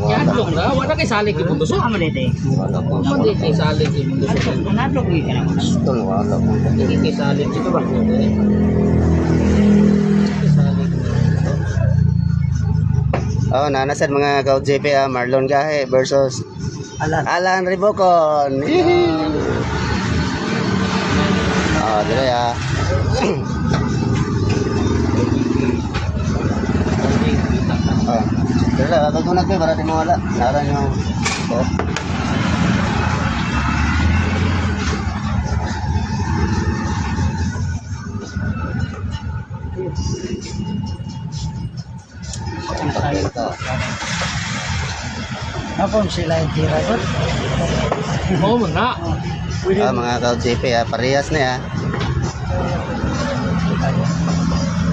Yan dong na, wala kay salig yung mundo so. Amo dito. Hindi kay salig yung mundo so. Nato ko ka naman. Ito wala ko. Hindi kay salig ito ba? Oh, nanasan mga ka-JP Marlon Gahe versus Alan Ribocon. Oh, dire Oh, dire la kagunag ko para di mawala. Naran yung oh. Ako sila yung tira ko. Oo mga. Mga ka-JP parehas na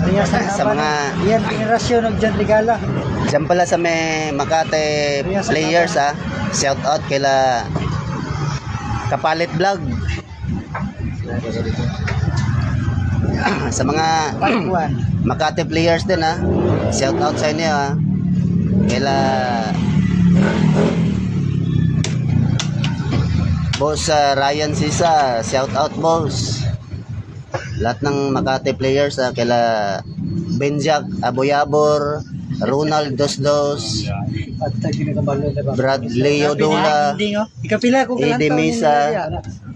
Riyas sa mga yan generasyon ng John Ligala. Diyan pala sa may Makati players shout out kila Kapalit Vlog. Sa mga Makati players din shout out sa inyo kila Boss Ryan Sisa, shout out boss. Lahat ng Makati players kila Benjak Aboyabor, Ronald Dosdos, Brad Leo Dula, Edi Misa,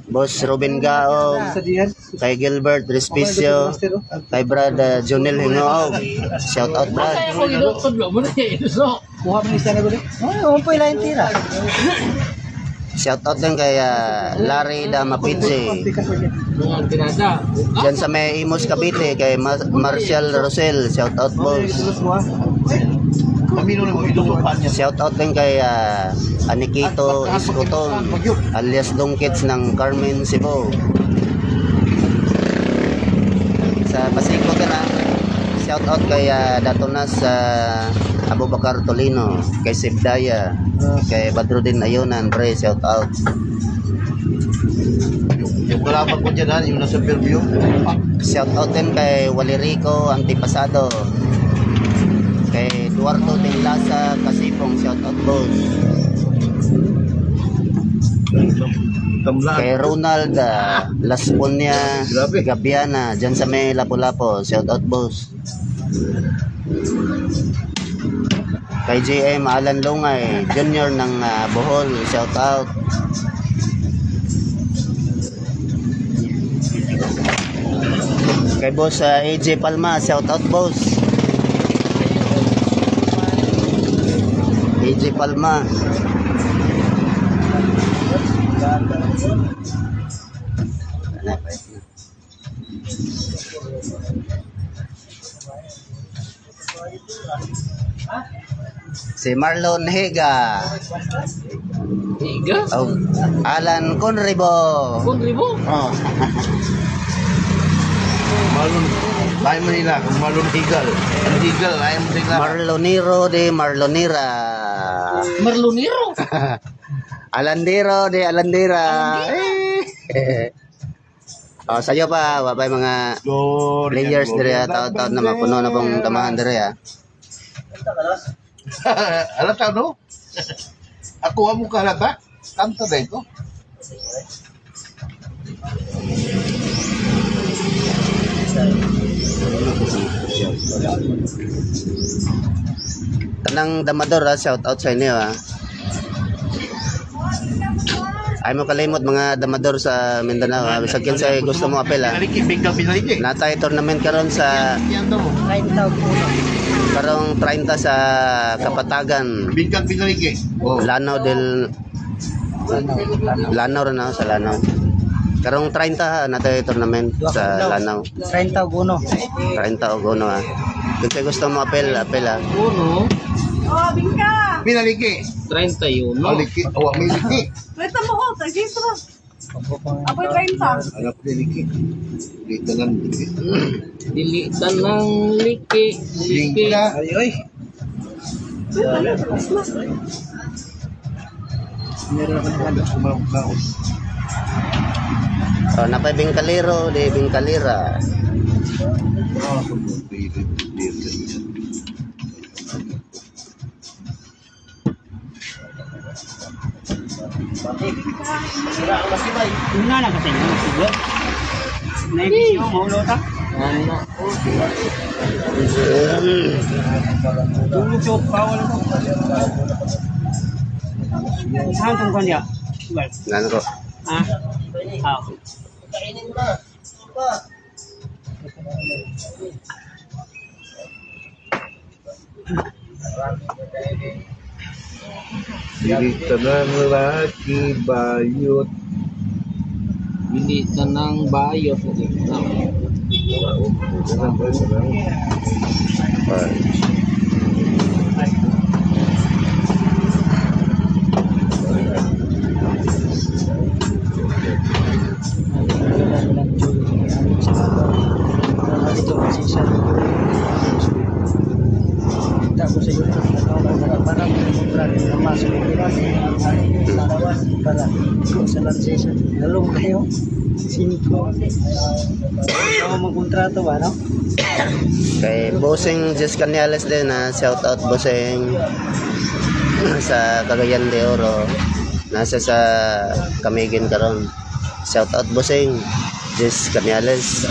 Boss Ruben Gao, kay Gilbert Respicio, kay Brad Jonel Hingao. Shout out Brad. Shout out din kay Larry Damapidze. Diyan sa may Imos Cavite kay Marcial Rosel, shout out boss. Shout out din kay Anikito Iscoton alias Dongkits ng Carmen Cebu. Sa Pasig ko shout out kay Datonas Abubakar Tolino, kay Sibdaya, kay Badrudin Ayunan, pre, shout out. Yung kalaban ko dyan yung nasa Fairview. Shout out din kay Walirico Antipasado, kay Duardo Tinglasa Kasipong, shout out boss. Kay Ronald Laspunya Gabiana dyan sa may Lapu-Lapu, shout out boss. Kay JM Alan Lungay Junior ng Bohol, shout out. Kay boss AJ Palma, shout out boss. AJ Palma. Si Marlon Higa. Higa? Oh, Alan Conribo. Conribo? Oh. Marlon, bahay Manila, Marlon Higal. Ang Higal, ayaw mo tingnan. Marloniro de Marlonira. Marloniro? Alandero de Alandera. Oh, sayo pa, wabay mga players dire taon-taon na mapuno na pong tamahan dire Alam ka no? Ako amo ka halata? Kanta din ko. Tanang damador shout out sa inyo Ay mo kalimot mga damador sa Mindanao bisag kinsa gusto mo apel Pinaliki, bigla pinaliki. Natay tournament karon sa Yan daw. karong 30 sa Kapatagan. Bigla pinaliki. Oh. Lanao del Lanao na sa Lanao. Karong 30 natay tournament sa Lanao. 30 uno. 30 og uno Kung gusto mo apel Uno? Oh, bingka. Pinaliki. 31. Maliki, awa may liki. Kwenta mo ko, tagis mo. Apoy 30. Anak pinaliki. Dito lang. Dilitan ng liki. Bigla. Ay. Meron ka naman. Sumaw. Oh, napay Bingkalero, di Bingkalira. Una na kasi yung siguro. Naibisyo, maulo ta. Tulog siya, bawal ko. Saan itong kanya? Well, Nano ko? ah? Ah. Dili ka ng lalaki, bayot. Hindi ka ng bayot. Tapos sa YouTube, parang masuk ke kelas para sa landsation. Lalong kayo. Sini ko. Ako magkontrato ba, no? Kay Bossing Jess Canales din na shout out Bossing sa Cagayan de Oro. Nasa sa Camiguin karon. Shout out Bossing Jess Canales.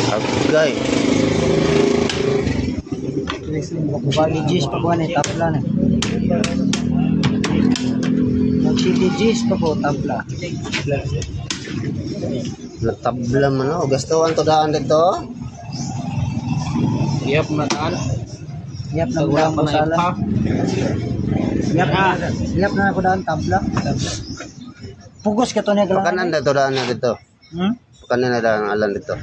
Okay. Bagi jis pa ko ni tapla na. Magsili jis pa ko tapla. Natabla man no. Gustuhan to daan dito. Iyap na daan. Yap na Wala lang pa ko na sala. ipa. Yap na ako daan tapla. Pugos ka to niya Pakanan dito daan na dito. Pakanan na daan alan dito.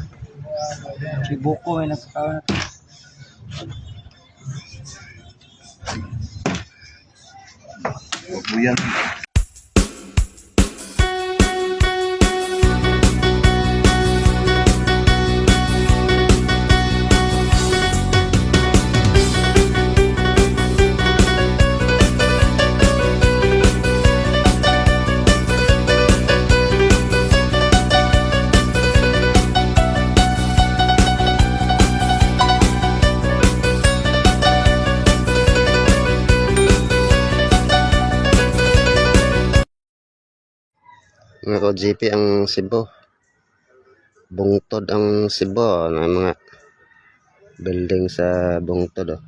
Si Buko ay nakakawa na. Huwag mo yan. Mga ko-GP ang Cebu. Bungtod ang Cebu. Mga building sa Bungtod. Oh.